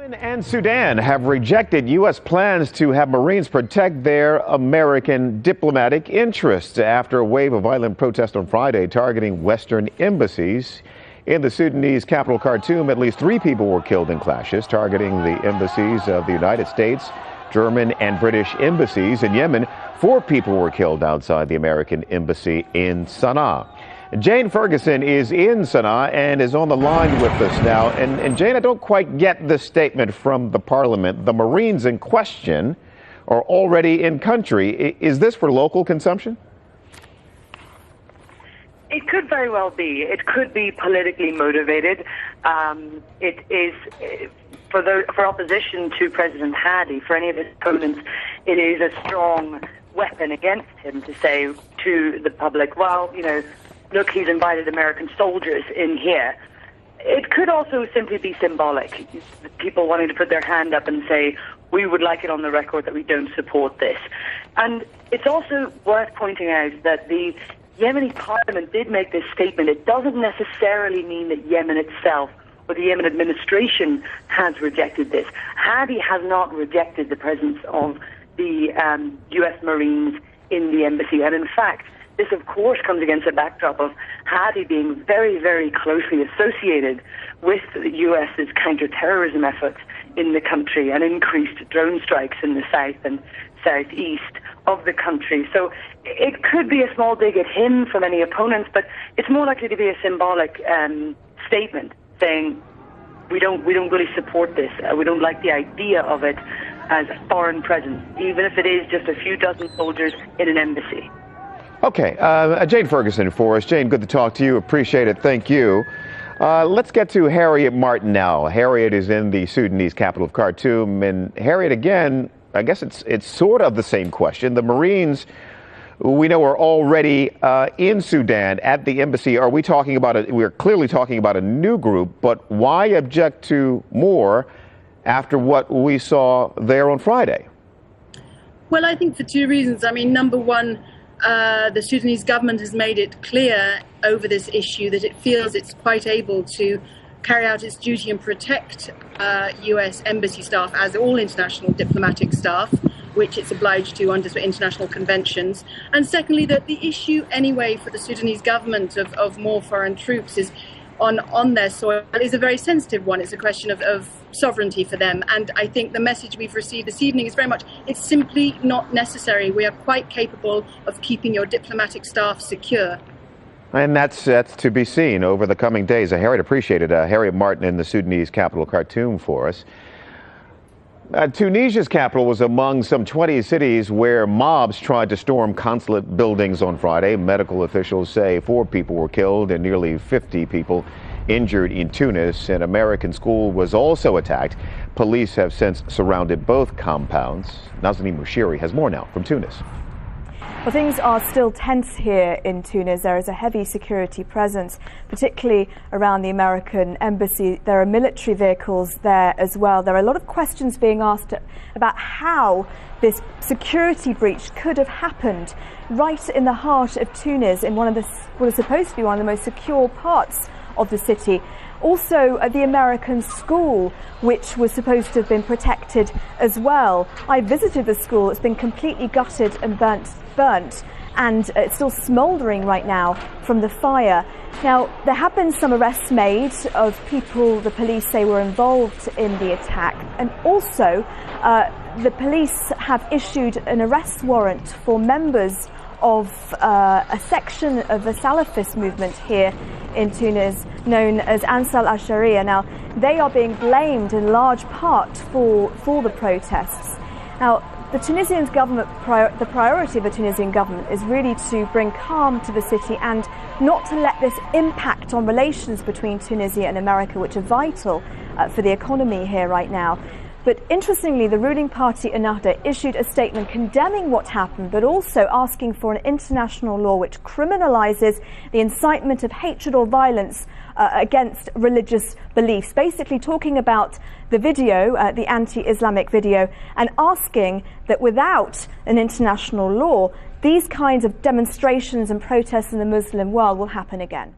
Yemen and Sudan have rejected U.S. plans to have Marines protect their American diplomatic interests after a wave of violent protest on Friday targeting Western embassies. In the Sudanese capital, Khartoum, at least 3 people were killed in clashes targeting the embassies of the United States, German and British embassies. In Yemen, 4 people were killed outside the American embassy in Sana'a. Jane Ferguson is in Sana'a and is on the line with us now. And Jane, I don't quite get this statement from the parliament. The Marines in question are already in country. Is this for local consumption? It could very well be. It could be politically motivated. It is for opposition to President Hadi, for any of his opponents, it is a strong weapon against him to say to the public, well, you know, look, he's invited American soldiers in here. It could also simply be symbolic. People wanting to put their hand up and say, we would like it on the record that we don't support this. And it's also worth pointing out that the Yemeni parliament did make this statement. It doesn't necessarily mean that Yemen itself or the Yemen administration has rejected this. Hadi has not rejected the presence of the U.S. Marines in the embassy. And in fact, this, of course, comes against a backdrop of Hadi being very, very closely associated with the U.S.'s counterterrorism efforts in the country and increased drone strikes in the south and southeast of the country. So it could be a small dig at him from any opponents, but it's more likely to be a symbolic statement saying we don't really support this. We don't like the idea of it as a foreign presence, even if it is just a few dozen soldiers in an embassy. Okay, Jane Ferguson for us. Jane, good to talk to you. Appreciate it. Thank you. Let's get to Harriet Martin now. Harriet is in the Sudanese capital of Khartoum. And Harriet, again, I guess it's sort of the same question. The Marines, we know, are already in Sudan at the embassy. Are we talking about we're clearly talking about a new group, but why object to more after what we saw there on Friday? Well, I think for 2 reasons. I mean, number one, the Sudanese government has made it clear over this issue that it feels it's quite able to carry out its duty and protect U.S. embassy staff, as all international diplomatic staff, which it's obliged to under international conventions. And secondly, that the issue anyway for the Sudanese government of more foreign troops is on their soil is a very sensitive one. It's a question of sovereignty for them. And I think the message we've received this evening is very much, it's simply not necessary. We are quite capable of keeping your diplomatic staff secure. And that's to be seen over the coming days. Harriet, appreciated Harriet Martin in the Sudanese capital, Khartoum, for us. Tunisia's capital was among some 20 cities where mobs tried to storm consulate buildings on Friday. Medical officials say 4 people were killed and nearly 50 people injured in Tunis. An American school was also attacked. Police have since surrounded both compounds. Nazanin Mushiri has more now from Tunis. Well, things are still tense here in Tunis. There is a heavy security presence, particularly around the American embassy. There are military vehicles there as well. There are a lot of questions being asked about how this security breach could have happened right in the heart of Tunis, in what is supposed to be one of the most secure parts of the city. Also, the American school, which was supposed to have been protected as well. I visited the school. It's been completely gutted and burnt, and it's still smouldering right now from the fire. Now, there have been some arrests made of people the police say were involved in the attack, and also the police have issued an arrest warrant for members of a section of the Salafist movement here in Tunis known as Ansar al-Sharia. Now, they are being blamed in large part for the protests. Now, the Tunisian government, the priority of the Tunisian government is really to bring calm to the city and not to let this impact on relations between Tunisia and America, which are vital for the economy here right now. But interestingly, the ruling party Ennahda issued a statement condemning what happened, but also asking for an international law which criminalises the incitement of hatred or violence against religious beliefs. Basically talking about the video, the anti-Islamic video, and asking that without an international law, these kinds of demonstrations and protests in the Muslim world will happen again.